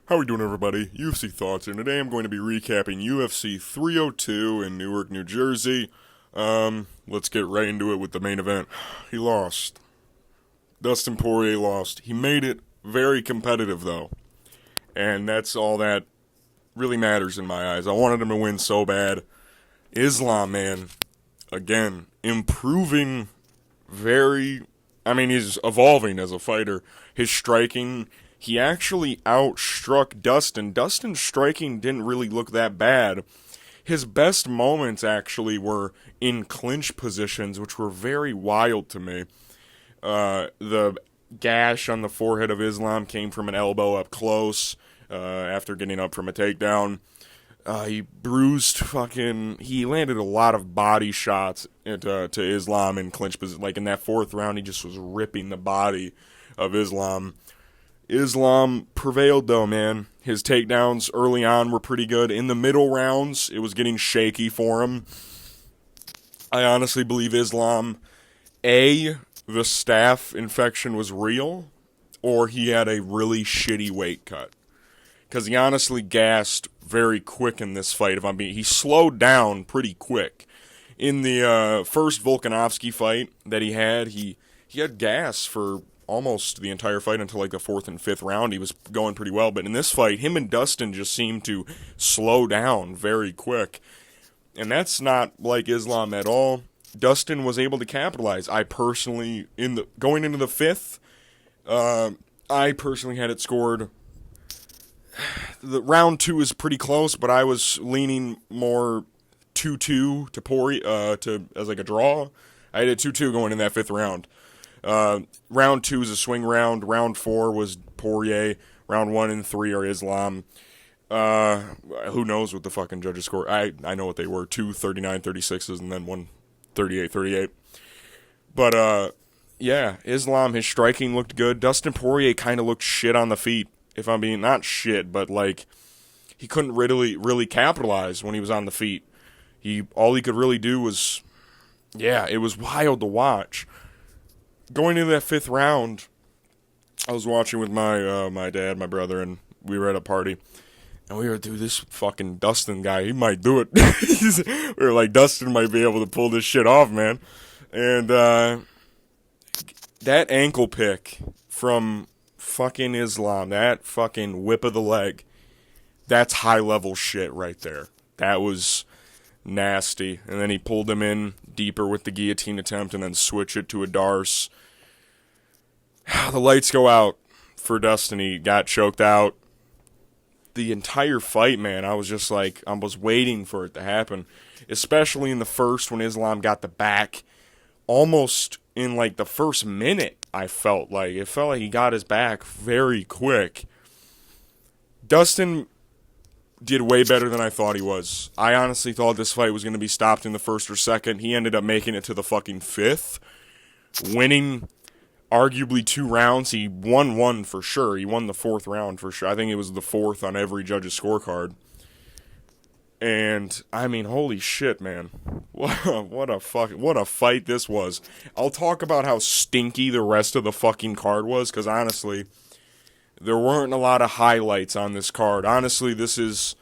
How are we doing, everybody? UFC Thoughts, and today I'm going to be recapping UFC 302 in Newark, New Jersey. Let's get right into it with the main event. He lost. Dustin Poirier lost. He made it very competitive, though. And that's all that really matters in my eyes. I wanted him to win so bad. Islam, man, again, improving he's evolving as a fighter. His striking, he actually outstruck Dustin. Dustin's striking didn't really look that bad. His best moments actually were in clinch positions, which were very wild to me. The gash on the forehead of Islam came from an elbow up close after getting up from a takedown. He landed a lot of body shots to Islam in clinch position. Like in that fourth round, he just was ripping the body of Islam. Islam prevailed, though, man. His takedowns early on were pretty good. In the middle rounds, it was getting shaky for him. I honestly believe Islam, the staph infection was real, or he had a really shitty weight cut. Because he honestly gassed very quick in this fight. He slowed down pretty quick. In the first Volkanovski fight that he had gas for almost the entire fight until like the fourth and fifth round. He was going pretty well, but in this fight, him and Dustin just seemed to slow down very quick. And that's not like Islam at all. Dustin was able to capitalize. I personally, going into the fifth, I personally had it scored. The round 2 is pretty close, but I was leaning more 2-2 to Poirier as like a draw. I had a 2-2 going in that fifth round. Round 2 is a swing round. Round 4 was Poirier. Round 1 and 3 are Islam. Who knows what the fucking judges score? I know what they were. 2 39-36s and then 1 38-38. But yeah, Islam, his striking looked good. Dustin Poirier kind of looked shit on the feet. If I'm being not shit, but like he couldn't really capitalize when he was on the feet. All he could really do was, it was wild to watch. Going into that fifth round, I was watching with my dad, my brother, and we were at a party. And we were, dude, this fucking Dustin guy, he might do it. We were like, Dustin might be able to pull this shit off, man. And that ankle pick from fucking Islam, that fucking whip of the leg, that's high-level shit right there. That was nasty. And then he pulled him in deeper with the guillotine attempt and then switch it to a Darce. The lights go out for Dustin. He got choked out. The entire fight, man, I was just like, I was waiting for it to happen. Especially in the first when Islam got the back. Almost in like the first minute, it felt like he got his back very quick. Dustin did way better than I thought he was. I honestly thought this fight was going to be stopped in the first or second. He ended up making it to the fucking fifth, winning arguably 2 rounds. He won one for sure. He won the fourth round for sure. I think it was the fourth on every judge's scorecard. And, I mean, holy shit, man. What a fight this was. I'll talk about how stinky the rest of the fucking card was, because honestly, there weren't a lot of highlights on this card. Honestly, this was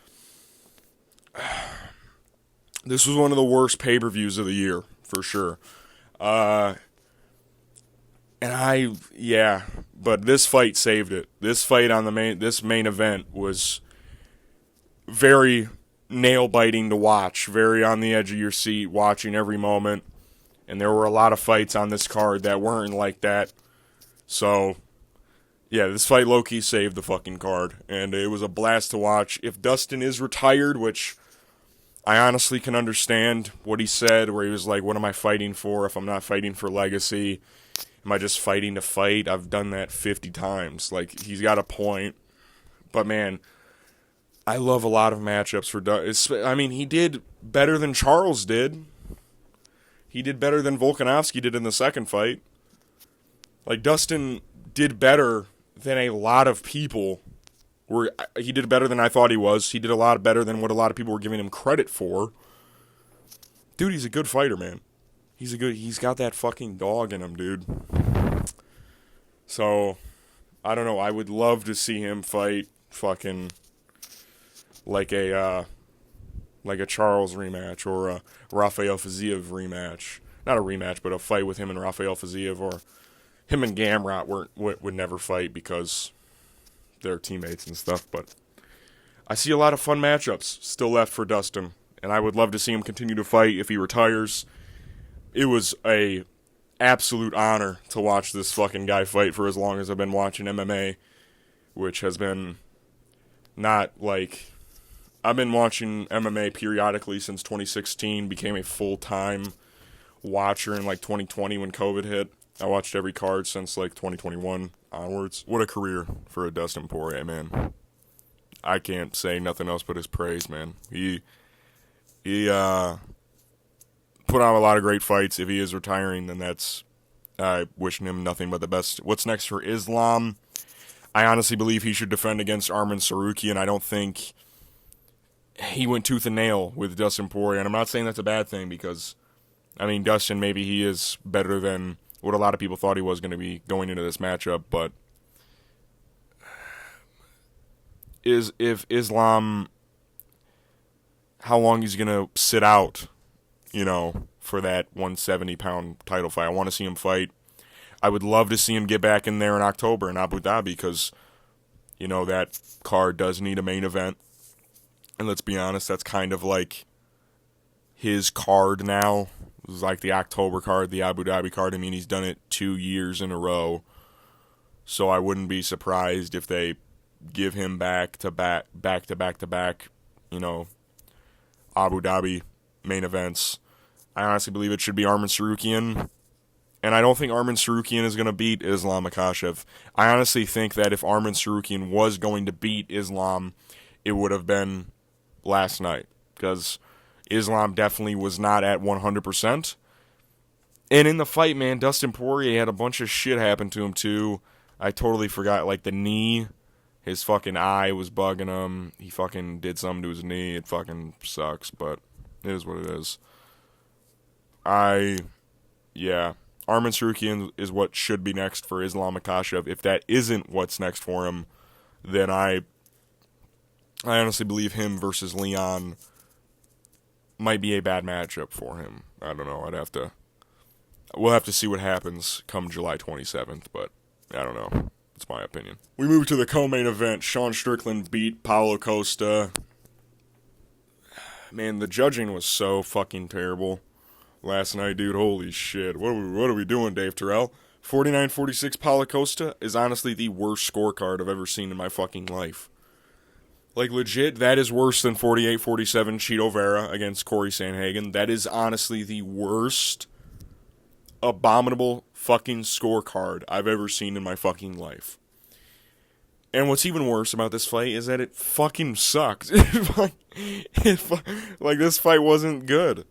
one of the worst pay-per-views of the year, for sure. But this fight saved it. This fight on this main event was very nail-biting to watch, very on the edge of your seat, watching every moment. And there were a lot of fights on this card that weren't like that. So, yeah, this fight low-key saved the fucking card. And it was a blast to watch. If Dustin is retired, which I honestly can understand what he said, where he was like, what am I fighting for if I'm not fighting for legacy? Am I just fighting to fight? I've done that 50 times. Like, he's got a point. But, man, I love a lot of matchups for Dustin. I mean, he did better than Charles did. He did better than Volkanovski did in the second fight. Like, Dustin did better than a lot of people. He did better than I thought he was. He did a lot better than what a lot of people were giving him credit for. Dude, he's a good fighter, man. He's got that fucking dog in him, dude. So, I don't know. I would love to see him fight fucking like a Charles rematch or a Rafael Fiziev rematch. Not a rematch, but a fight with him and Rafael Fiziev, or him and Gamrot would never fight because they're teammates and stuff. But I see a lot of fun matchups still left for Dustin, and I would love to see him continue to fight if he retires. It was a absolute honor to watch this fucking guy fight for as long as I've been watching MMA, which has been not like... I've been watching MMA periodically since 2016, became a full-time watcher in like 2020 when COVID hit. I watched every card since like 2021 onwards. What a career for a Dustin Poirier, man. I can't say nothing else but his praise, man. He put on a lot of great fights. If he is retiring, then that's wishing him nothing but the best. What's next for Islam? I honestly believe he should defend against Arman Tsarukyan. I don't think he went tooth and nail with Dustin Poirier, and I'm not saying that's a bad thing because, I mean, Dustin, maybe he is better than what a lot of people thought he was going to be going into this matchup, but if Islam, how long he's going to sit out, for that 170-pound title fight. I want to see him fight. I would love to see him get back in there in October in Abu Dhabi because, that card does need a main event. And let's be honest, that's kind of like his card now. It was like the October card, the Abu Dhabi card. I mean, he's done it 2 years in a row. So I wouldn't be surprised if they give him back to back, Abu Dhabi main events. I honestly believe it should be Arman Tsarukyan. And I don't think Arman Tsarukyan is going to beat Islam Makhachev. I honestly think that if Arman Tsarukyan was going to beat Islam, it would have been last night. Because Islam definitely was not at 100%. And in the fight, man, Dustin Poirier had a bunch of shit happen to him, too. I totally forgot, like, the knee. His fucking eye was bugging him. He fucking did something to his knee. It fucking sucks, but it is what it is. Arman Tsarukyan is what should be next for Islam Makhachev. If that isn't what's next for him, then I honestly believe him versus Leon might be a bad matchup for him. I don't know. We'll have to see what happens come July 27th, but I don't know. It's my opinion. We move to the co-main event. Sean Strickland beat Paulo Costa. Man, the judging was so fucking terrible last night, dude. Holy shit. What are we doing, Dave Terrell? 49-46 Paulo Costa is honestly the worst scorecard I've ever seen in my fucking life. Like, legit, that is worse than 48-47 Chito Vera against Corey Sandhagen. That is honestly the worst abominable fucking scorecard I've ever seen in my fucking life. And what's even worse about this fight is that it fucking sucked. Like, this fight wasn't good.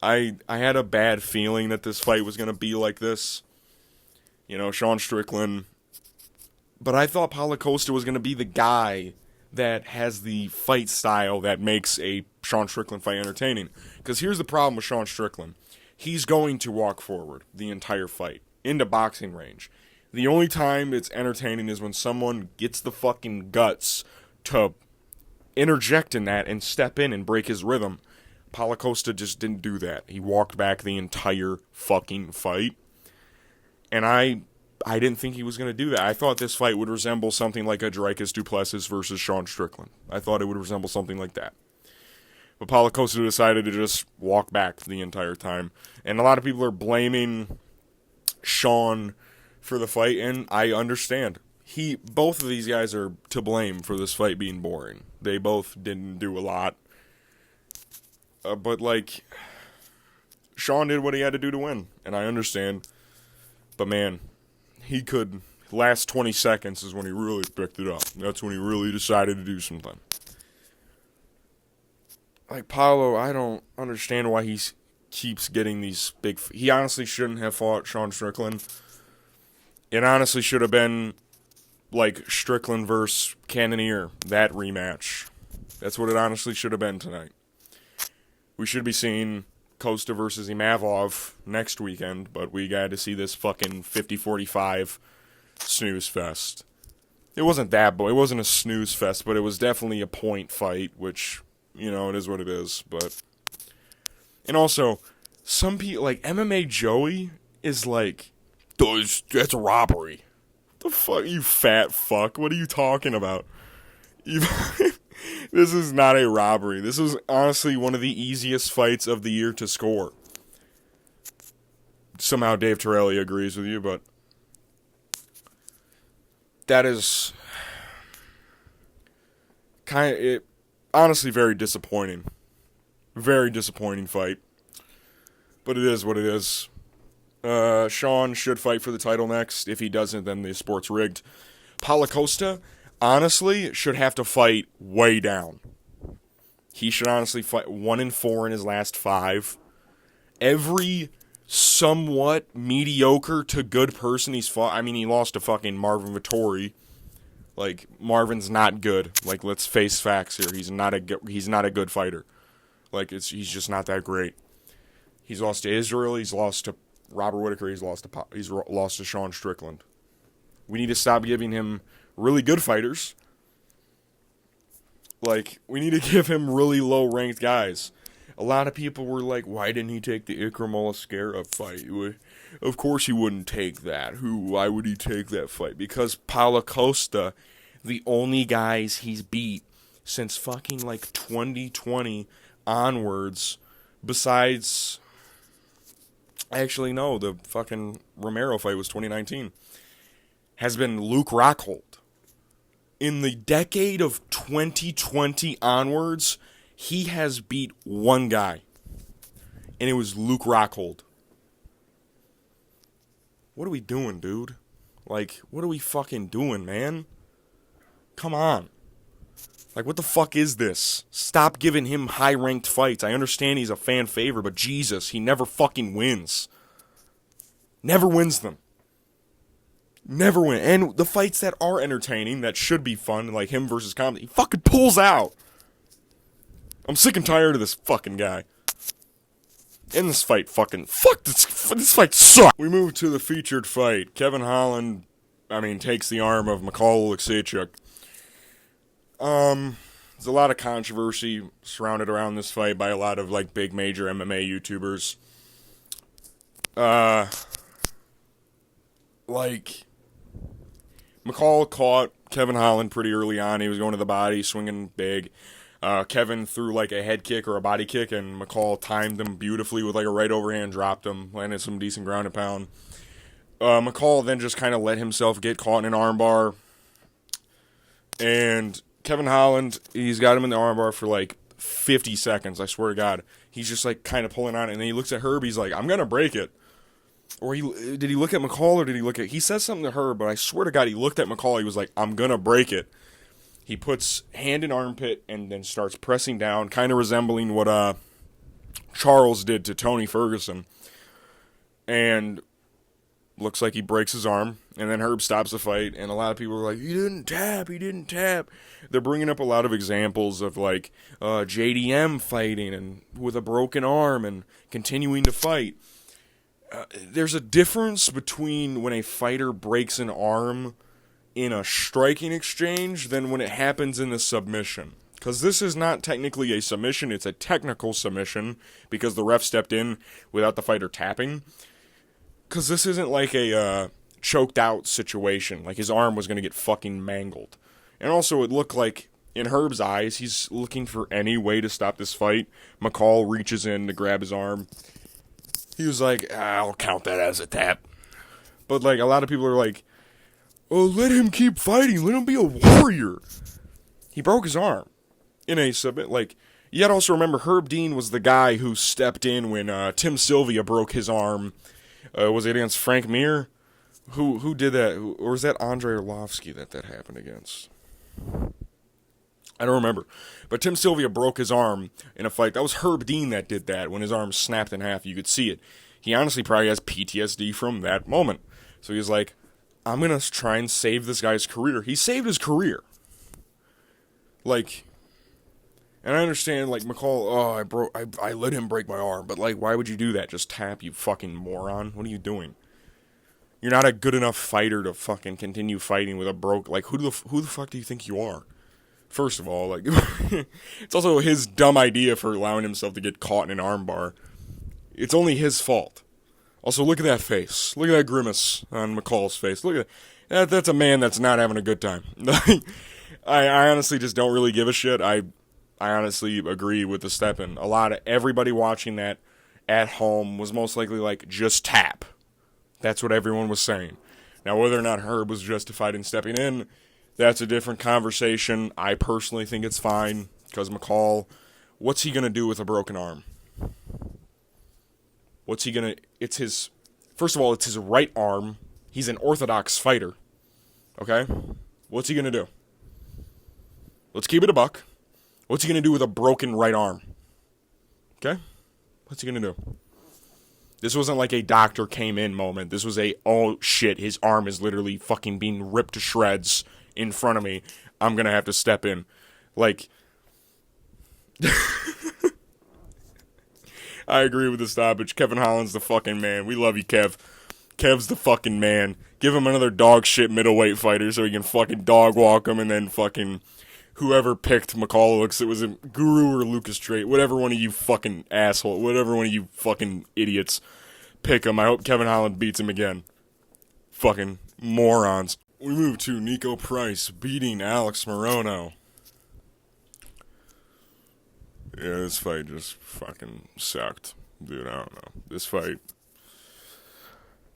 I had a bad feeling that this fight was going to be like this. Sean Strickland. But I thought Paulo Costa was going to be the guy that has the fight style that makes a Sean Strickland fight entertaining. Because here's the problem with Sean Strickland. He's going to walk forward the entire fight into boxing range. The only time it's entertaining is when someone gets the fucking guts to interject in that and step in and break his rhythm. Paulo Costa just didn't do that. He walked back the entire fucking fight. And I didn't think he was going to do that. I thought this fight would resemble something like a Dricus du Plessis versus Sean Strickland. I thought it would resemble something like that. But Paulo Costa decided to just walk back the entire time. And a lot of people are blaming Sean for the fight, and I understand. Both of these guys are to blame for this fight being boring. They both didn't do a lot. But, Sean did what he had to do to win, and I understand. But, man, he could... Last 20 seconds is when he really picked it up. That's when he really decided to do something. Paulo, I don't understand why he keeps getting these big... He honestly shouldn't have fought Sean Strickland. It honestly should have been, Strickland versus Cannonier, that rematch. That's what it honestly should have been tonight. We should be seeing Costa versus Imavov next weekend, but we got to see this fucking 50-45 snooze fest. It wasn't that, but it wasn't a snooze fest, but it was definitely a point fight, which, it is what it is. But, and also, some people, like, MMA Joey is like, that's a robbery. The fuck, you fat fuck, what are you talking about? This is not a robbery. This was honestly one of the easiest fights of the year to score. Somehow Dave Torelli agrees with you, but that is honestly very disappointing. Very disappointing fight. But it is what it is. Sean should fight for the title next. If he doesn't, then the sport's rigged. Paulo Costa, honestly, should have to fight way down. He should honestly fight 1-4 in his last 5. Every somewhat mediocre to good person he's fought. I mean, he lost to fucking Marvin Vettori. Like, Marvin's not good. Like, let's face facts here. He's not a good fighter. Like, he's just not that great. He's lost to Israel. He's lost to Robert Whittaker. He's lost to Sean Strickland. We need to stop giving him really good fighters. Like, we need to give him really low-ranked guys. A lot of people were like, why didn't he take the Ikram Oliveira fight? Of course he wouldn't take that. Why would he take that fight? Because Paulo Costa, the only guys he's beat since fucking like 2020 onwards, besides... Actually, no, the fucking Romero fight was 2019. Has been Luke Rockhold. In the decade of 2020 onwards, he has beat one guy. And it was Luke Rockhold. What are we doing, dude? Like, what are we fucking doing, man? Come on. Like, what the fuck is this? Stop giving him high-ranked fights. I understand he's a fan favorite, but Jesus, he never fucking wins. Never wins them. Never win. And the fights that are entertaining, that should be fun, like him versus Comedy, he fucking pulls out. I'm sick and tired of this fucking guy. And this fight fucking... Fuck, this fight sucks! We move to the featured fight. Kevin Holland, takes the arm of Michal Oleksiejczuk. There's a lot of controversy surrounded around this fight by a lot of, like, big major MMA YouTubers. Michal caught Kevin Holland pretty early on. He was going to the body, swinging big. Kevin threw, like, a head kick or a body kick, and Michal timed him beautifully with, like, a right overhand, dropped him, landed some decent ground and pound. Michal then just kind of let himself get caught in an armbar. And Kevin Holland, he's got him in the armbar for, like, 50 seconds, I swear to God. He's just, like, kind of pulling on it, and then he looks at Herb, he's like, I'm going to break it. Or did he look at Michal, or did he look at... He says something to Herb, but I swear to God, he looked at Michal, he was like, I'm going to break it. He puts hand in armpit and then starts pressing down, kind of resembling what Charles did to Tony Ferguson. And looks like he breaks his arm. And then Herb stops the fight, and a lot of people are like, he didn't tap. They're bringing up a lot of examples of, like, JDM fighting and with a broken arm and continuing to fight. There's a difference between when a fighter breaks an arm in a striking exchange than when it happens in the submission. Because this is not technically a submission, it's a technical submission, because the ref stepped in without the fighter tapping. Because this isn't like a choked out situation, like his arm was going to get fucking mangled. And also it looked like, in Herb's eyes, he's looking for any way to stop this fight. Michal reaches in to grab his arm. He was like, I'll count that as a tap. But, like, a lot of people are like, oh, let him keep fighting. Let him be a warrior. He broke his arm in a submit. Like, you gotta also remember, Herb Dean was the guy who stepped in when Tim Sylvia broke his arm. Was it against Frank Mir? Who did that? Or was that Andrei Arlovsky that happened against? I don't remember. But Tim Sylvia broke his arm in a fight. That was Herb Dean that did that. When his arm snapped in half, you could see it. He honestly probably has PTSD from that moment. So he's like, I'm going to try and save this guy's career. He saved his career. Like, and I understand, like, Michal, I let him break my arm. But, like, why would you do that? Just tap, you fucking moron. What are you doing? You're not a good enough fighter to fucking continue fighting with a broke. Like, who the fuck do you think you are? First of all, like, it's also his dumb idea for allowing himself to get caught in an armbar. It's only his fault. Also, look at that face. Look at that grimace on Michal's face. Look at that. That's a man that's not having a good time. I honestly just don't really give a shit. I honestly agree with the step-in. Everybody watching that at home was most likely like, just tap. That's what everyone was saying. Now, whether or not Herb was justified in stepping in, that's a different conversation. I personally think it's fine, because Michal, what's he going to do with a broken arm? What's he going to... First of all, it's his right arm. He's an orthodox fighter. Okay? What's he going to do? Let's keep it a buck. What's he going to do with a broken right arm? Okay? What's he going to do? This wasn't like a doctor came in moment. This was oh shit, his arm is literally fucking being ripped to shreds in front of me. I'm going to have to step in. Like... I agree with the stoppage. Kevin Holland's the fucking man. We love you, Kev. Kev's the fucking man. Give him another dog shit middleweight fighter so he can fucking dog walk him, and then fucking whoever picked Michal, looks, it was a Guru or Lucas Drake, whatever one of you fucking asshole, whatever one of you fucking idiots pick him. I hope Kevin Holland beats him again. Fucking morons. We move to Niko Price beating Alex Morono. Yeah, this fight just fucking sucked. Dude, I don't know. This fight...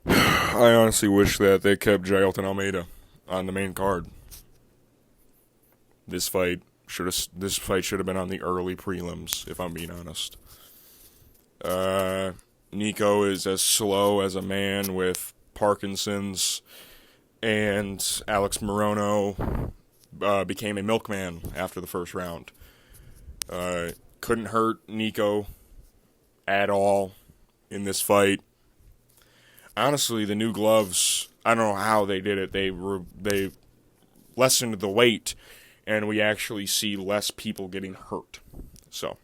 I honestly wish that they kept Jailton Almeida on the main card. This fight should have been on the early prelims, if I'm being honest. Niko is as slow as a man with Parkinson's, and Alex Morono became a milkman after the first round. Couldn't hurt Niko at all in this fight. Honestly, the new gloves, I don't know how they did it. They lessened the weight, and we actually see less people getting hurt. So,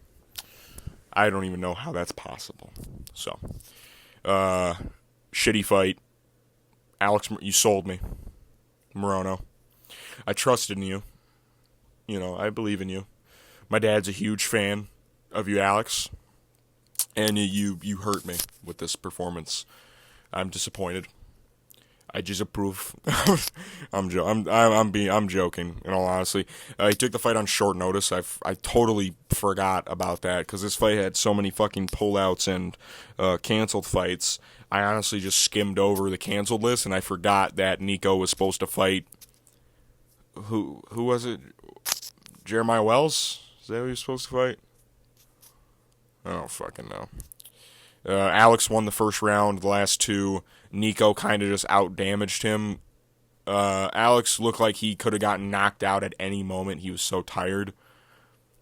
I don't even know how that's possible. So, shitty fight. Alex, you sold me. Morono. I trusted in you. You know, I believe in you. My dad's a huge fan of you, Alex, and you hurt me with this performance. I'm disappointed. I disapprove. I'm joking. In all honesty, he took the fight on short notice. I totally forgot about that because this fight had so many fucking pullouts and canceled fights. I honestly just skimmed over the canceled list, and I forgot that Niko was supposed to fight. Who was it? Jeremiah Wells? Is that who he was supposed to fight? I don't fucking know. Alex won the first round. The last two, Niko kind of just out-damaged him. Alex looked like he could have gotten knocked out at any moment. He was so tired.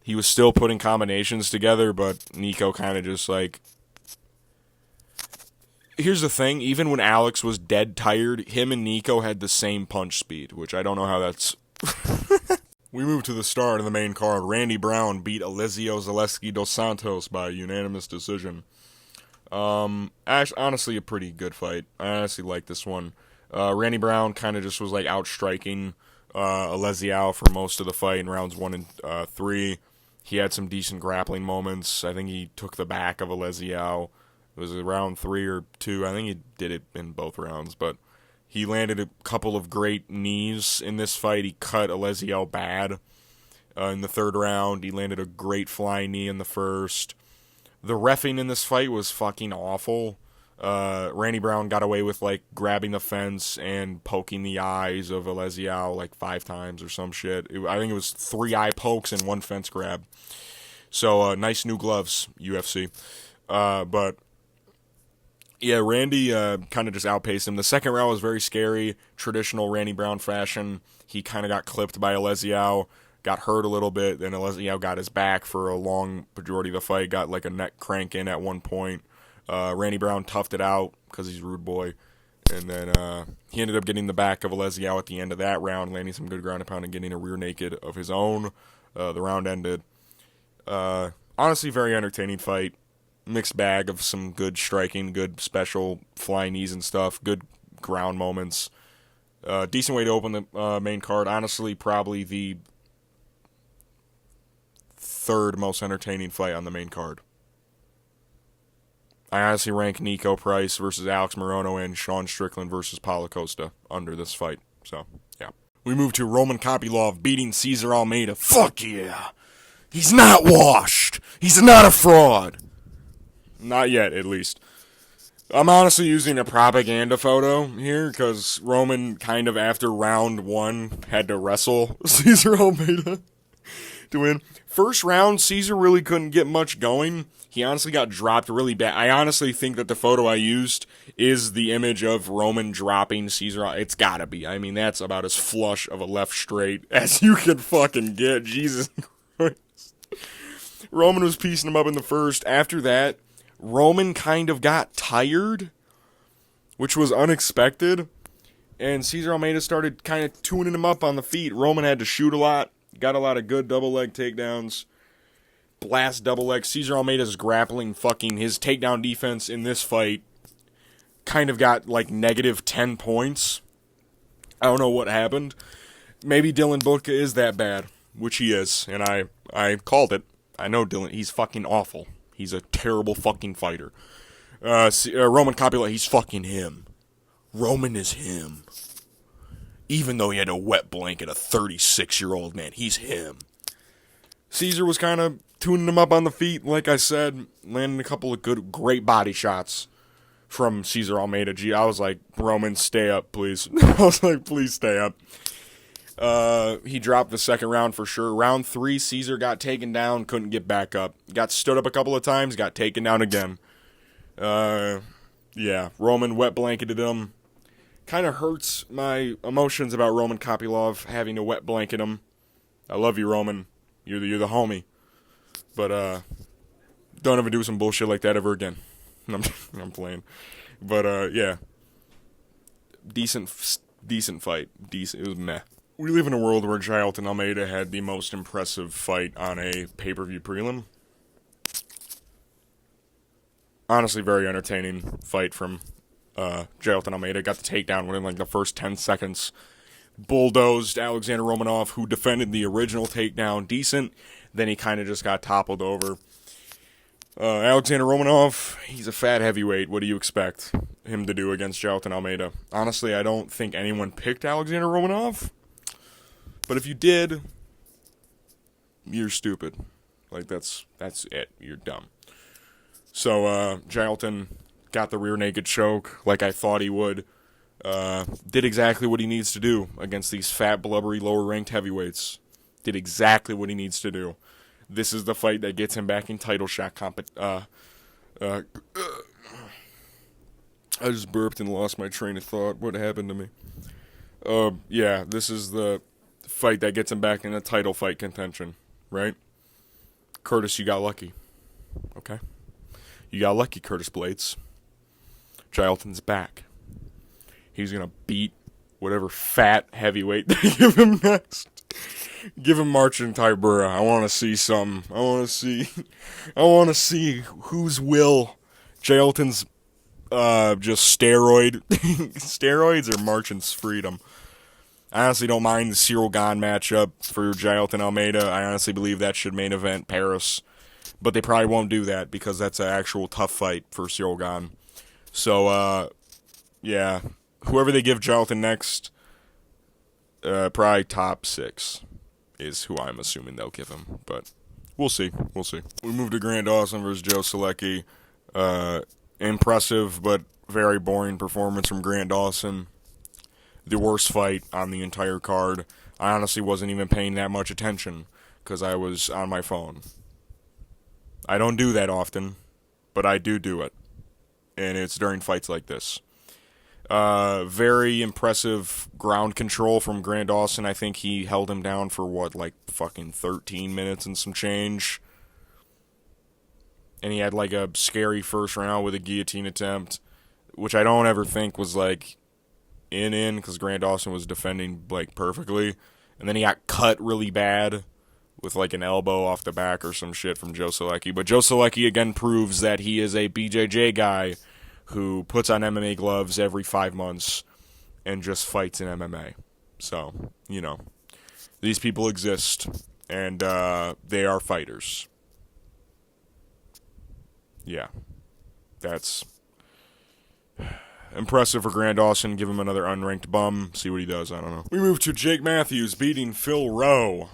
He was still putting combinations together, but Niko kind of just like... Here's the thing. Even when Alex was dead tired, him and Niko had the same punch speed, which I don't know how that's... We move to the start of the main card. Randy Brown beat Elizeu Zaleski dos Santos by unanimous decision. Honestly, a pretty good fight. I honestly like this one. Randy Brown kind of just was like outstriking Elizeu for most of the fight in rounds 1 and 3. He had some decent grappling moments. I think he took the back of Elizeu. It was round 3 or 2. I think he did it in both rounds, but he landed a couple of great knees in this fight. He cut Elizeu bad in the third round. He landed a great flying knee in the first. The reffing in this fight was fucking awful. Randy Brown got away with like grabbing the fence and poking the eyes of Elizeu like 5 times or some shit. I think it was 3 eye pokes and 1 fence grab. So nice new gloves, UFC. But yeah, Randy kind of just outpaced him. The second round was very scary, traditional Randy Brown fashion. He kind of got clipped by Elizeu, got hurt a little bit, then Elizeu got his back for a long majority of the fight, got like a neck crank in at one point. Randy Brown toughed it out because he's rude boy, and then he ended up getting the back of Elizeu at the end of that round, landing some good ground and pound and getting a rear naked of his own. The round ended. Honestly, very entertaining fight. Mixed bag of some good striking, good special flying knees and stuff, good ground moments. Decent way to open the main card. Honestly, probably the third most entertaining fight on the main card. I honestly rank Niko Price versus Alex Morono and Sean Strickland versus Paulo Costa under this fight. So, yeah. We move to Roman Kopylov beating Cesar Almeida. Fuck yeah. He's not washed. He's not a fraud. Not yet, at least. I'm honestly using a propaganda photo here because Roman kind of after round 1 had to wrestle Cesar Almeida to win. First round, Cesar really couldn't get much going. He honestly got dropped really bad. I honestly think that the photo I used is the image of Roman dropping Cesar. It's gotta be. I mean, that's about as flush of a left straight as you can fucking get. Jesus Christ. Roman was piecing him up in the first. After that, Roman kind of got tired, which was unexpected. And Cesar Almeida started kind of tuning him up on the feet. Roman had to shoot a lot. Got a lot of good double leg takedowns. Blast double leg. Cesar Almeida's grappling fucking his takedown defense in this fight kind of got like negative 10 points. I don't know what happened. Maybe Dylan Budka is that bad, which he is, and I called it. I know Dylan, he's fucking awful. He's a terrible fucking fighter. Roman Kopylov, he's fucking him. Roman is him. Even though he had a wet blanket, a 36-year-old man, he's him. Cesar was kind of tuning him up on the feet, like I said, landing a couple of great body shots from Cesar Almeida. Gee, I was like, Roman, stay up, please. I was like, please stay up. He dropped the second round for sure. Round 3, Cesar got taken down, couldn't get back up. Got stood up a couple of times, got taken down again. Yeah, Roman wet blanketed him. Kind of hurts my emotions about Roman Kopylov having to wet blanket him. I love you, Roman. You're the homie. But, don't ever do some bullshit like that ever again. I'm playing. But, yeah. Decent fight. It was meh. We live in a world where Strickland and Almeida had the most impressive fight on a pay-per-view prelim. Honestly, very entertaining fight from Strickland and Almeida. Got the takedown within like the first 10 seconds. Bulldozed Alexander Romanov, who defended the original takedown decent. Then he kind of just got toppled over. Alexander Romanov, he's a fat heavyweight. What do you expect him to do against Strickland and Almeida? Honestly, I don't think anyone picked Alexander Romanov. But if you did, you're stupid. Like, that's it. You're dumb. So, Strickland got the rear naked choke like I thought he would. Did exactly what he needs to do against these fat, blubbery, lower-ranked heavyweights. Did exactly what he needs to do. This is the fight that gets him back in title shot I just burped and lost my train of thought. What happened to me? Yeah, this is the fight that gets him back in a title fight contention, right? Curtis, you got lucky. Okay? You got lucky, Curtis Blades. Strickland's back. He's going to beat whatever fat heavyweight they give him next. Give him Marcin Tybura. I want to see something. I want to see whose will Strickland's just steroids or Marcin's freedom. I honestly don't mind the Cyril Gane matchup for Strickland and Almeida. I honestly believe that should main event Paris. But they probably won't do that because that's an actual tough fight for Cyril Gane. So, yeah. Whoever they give Strickland next, probably top 6 is who I'm assuming they'll give him. But we'll see. We'll see. We move to Grant Dawson versus Joe Solecki. Impressive but very boring performance from Grant Dawson. The worst fight on the entire card. I honestly wasn't even paying that much attention because I was on my phone. I don't do that often, but I do it. And it's during fights like this. Very impressive ground control from Grant Dawson. I think he held him down for fucking 13 minutes and some change. And he had like a scary first round with a guillotine attempt, which I don't ever think was like in because Grant Dawson was defending like perfectly. And then he got cut really bad with like an elbow off the back or some shit from Joe Solecki. But Joe Solecki again proves that he is a BJJ guy who puts on MMA gloves every 5 months and just fights in MMA. So, these people exist, and they are fighters. Yeah, that's impressive for Grant Dawson. Give him another unranked bum. See what he does. I don't know. We move to Jake Matthews beating Phil Rowe.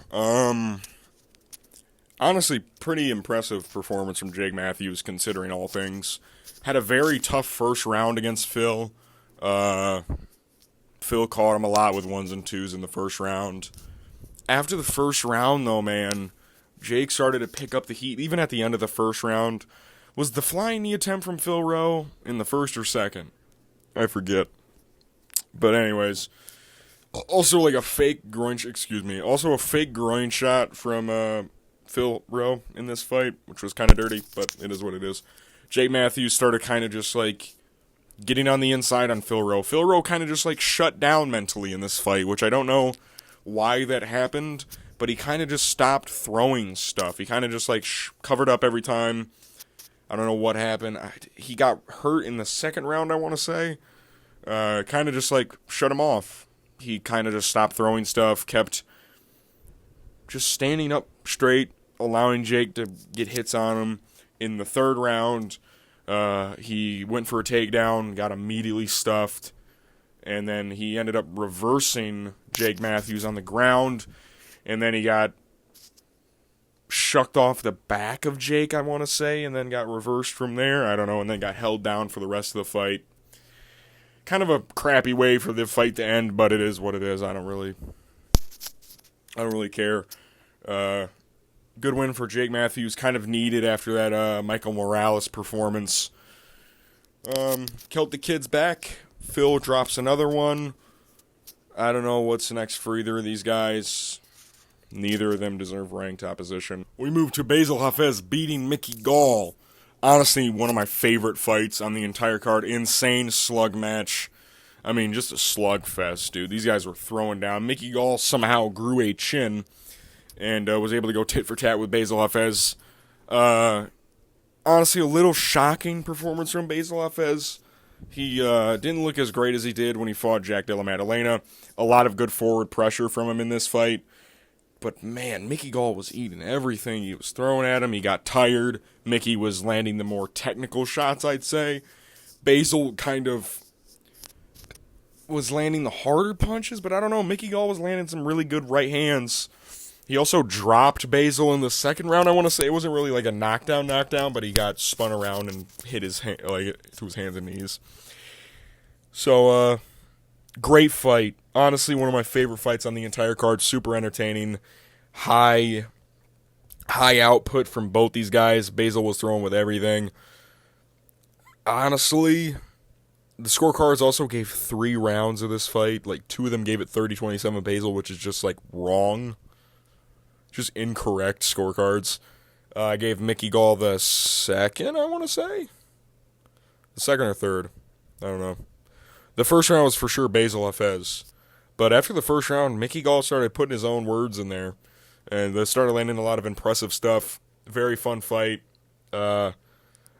Honestly, pretty impressive performance from Jake Matthews, considering all things. Had a very tough first round against Phil. Phil caught him a lot with 1s and 2s in the first round. After the first round, though, man, Jake started to pick up the heat. Even at the end of the first round, was the flying knee attempt from Phil Rowe in the first or second? I forget. But anyways, also like a fake groin. Also a fake groin shot from Phil Rowe in this fight, which was kind of dirty, but it is what it is. Jake Matthews started kind of just like getting on the inside on Phil Rowe. Phil Rowe kind of just like shut down mentally in this fight, which I don't know why that happened, but he kind of just stopped throwing stuff. He kind of just like covered up every time. I don't know what happened. He got hurt in the second round, I want to say. Kind of just like shut him off. He kind of just stopped throwing stuff, kept just standing up straight, allowing Jake to get hits on him. In the third round, he went for a takedown, got immediately stuffed, and then he ended up reversing Jake Matthews on the ground, and then he got shucked off the back of Jake, I want to say, and then got reversed from there. I don't know, and then got held down for the rest of the fight. Kind of a crappy way for the fight to end, but it is what it is. I don't really care. Good win for Jake Matthews. Kind of needed after that Michael Morales performance. Killed the kids back. Phil drops another one. I don't know what's next for either of these guys. Neither of them deserve ranked opposition. We move to Basil Hafez beating Mickey Gall. Honestly, one of my favorite fights on the entire card. Insane slug match. I mean, just a slugfest, dude. These guys were throwing down. Mickey Gall somehow grew a chin and was able to go tit for tat with Basil Hafez. Honestly, a little shocking performance from Basil Hafez. He didn't look as great as he did when he fought Jack Della Maddalena. A lot of good forward pressure from him in this fight. But, man, Mickey Gall was eating everything he was throwing at him. He got tired. Mickey was landing the more technical shots, I'd say. Basil kind of was landing the harder punches, but I don't know. Mickey Gall was landing some really good right hands. He also dropped Basil in the second round, I want to say. It wasn't really like a knockdown, but he got spun around and hit his hand, like through his hands and knees. So, great fight. Honestly, one of my favorite fights on the entire card. Super entertaining. High output from both these guys. Basil was throwing with everything. Honestly, the scorecards also gave 3 rounds of this fight. Like, 2 of them gave it 30-27 Basil, which is just, like, wrong. Just incorrect scorecards. I gave Mickey Gall the second, I want to say. The second or third. I don't know. The first round was for sure Basil Hafez. But after the first round, Mickey Gall started putting his own words in there. And they started landing a lot of impressive stuff. Very fun fight.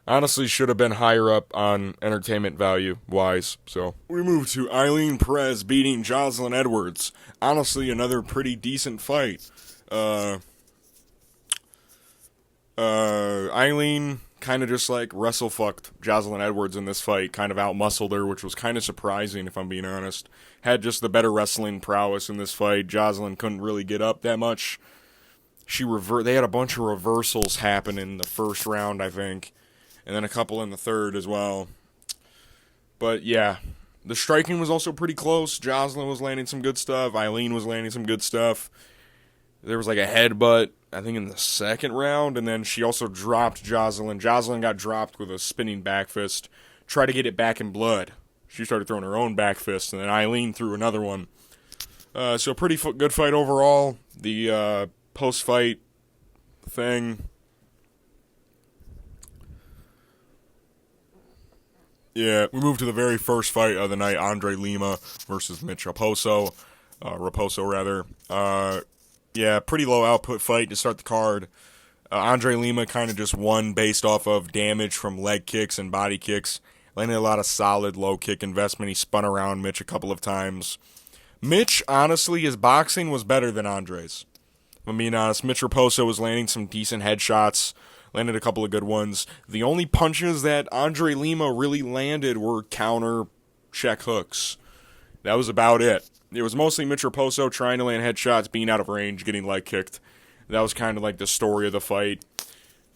Honestly, should have been higher up on entertainment value-wise. So we move to Eileen Perez beating Jocelyn Edwards. Honestly, another pretty decent fight. Eileen kind of just like wrestle-fucked Jocelyn Edwards in this fight. Kind of out-muscled her, which was kind of surprising, if I'm being honest. Had just the better wrestling prowess in this fight. Jocelyn couldn't really get up that much. They had a bunch of reversals happen in the first round, I think. And then a couple in the third as well. But yeah, the striking was also pretty close. Jocelyn was landing some good stuff. Eileen was landing some good stuff. There was like a headbutt, I think, in the second round. And then she also dropped Jocelyn. Jocelyn got dropped with a spinning back fist. Tried to get it back in blood. She started throwing her own back fist. And then Eileen threw another one. So pretty good fight overall. The post-fight thing. Yeah, we moved to the very first fight of the night. Andre Lima versus Mitch Raposo. Yeah, pretty low output fight to start the card. Andre Lima kind of just won based off of damage from leg kicks and body kicks. Landed a lot of solid low kick investment. He spun around Mitch a couple of times. Mitch, honestly, his boxing was better than Andre's. If I'm being honest, Mitch Raposo was landing some decent headshots, landed a couple of good ones. The only punches that Andre Lima really landed were counter check hooks. That was about it. It was mostly Mitch Raposo trying to land headshots, being out of range, getting leg kicked. That was kind of like the story of the fight.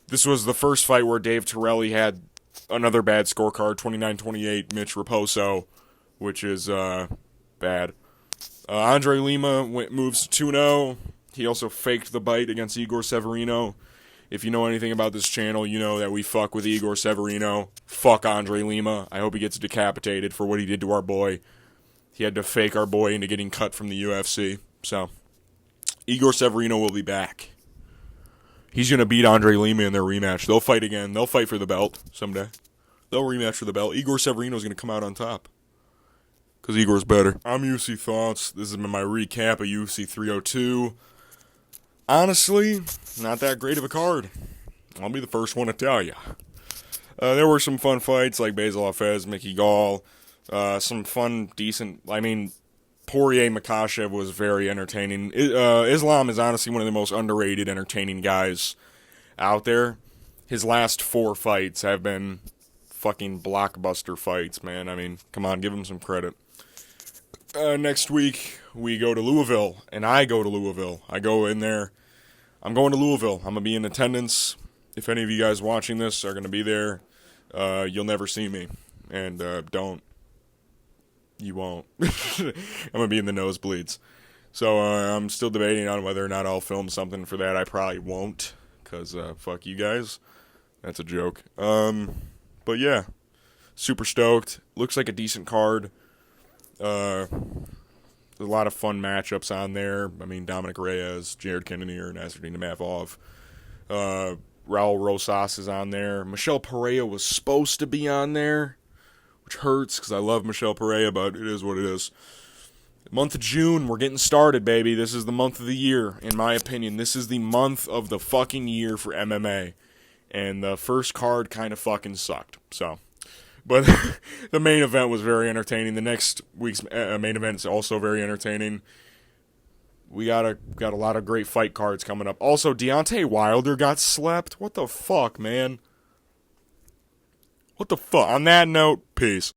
This was the first fight where Dave Torelli had another bad scorecard, 29-28, Mitch Raposo, which is bad. Andre Lima moves to 2-0. He also faked the bite against Igor Severino. If you know anything about this channel, you know that we fuck with Igor Severino. Fuck Andre Lima. I hope he gets decapitated for what he did to our boy. He had to fake our boy into getting cut from the UFC. So, Igor Severino will be back. He's going to beat Andre Lima in their rematch. They'll fight again. They'll fight for the belt someday. They'll rematch for the belt. Igor Severino's going to come out on top. Because Igor's better. I'm UFC Thoughts. This has been my recap of UFC 302. Honestly, not that great of a card. I'll be the first one to tell you. There were some fun fights like Basil Hafez, Mickey Gall. Some fun, decent... Poirier Makhachev was very entertaining. Islam is honestly one of the most underrated, entertaining guys out there. His last 4 fights have been fucking blockbuster fights, man. I mean, come on, give him some credit. Next week, we go to Louisville, and I go to Louisville. I go in there. I'm going to Louisville. I'm going to be in attendance. If any of you guys watching this are going to be there, you'll never see me. And don't. You won't. I'm going to be in the nosebleeds. So I'm still debating on whether or not I'll film something for that. I probably won't, because fuck you guys. That's a joke. But yeah, super stoked. Looks like a decent card. There's a lot of fun matchups on there. I mean, Dominic Reyes, Jared Cannonier, Nasruddin Imavov. Raul Rosas is on there. Michal Pereira was supposed to be on there, which hurts because I love Michal Pereira, but it is what it is. Month of June, we're getting started, baby. This is the month of the year, in my opinion. This is the month of the fucking year for MMA. And the first card kind of fucking sucked. So, but the main event was very entertaining. The next week's main event is also very entertaining. We got a lot of great fight cards coming up. Also, Deontay Wilder got slept. What the fuck, man? What the fuck? On that note, peace.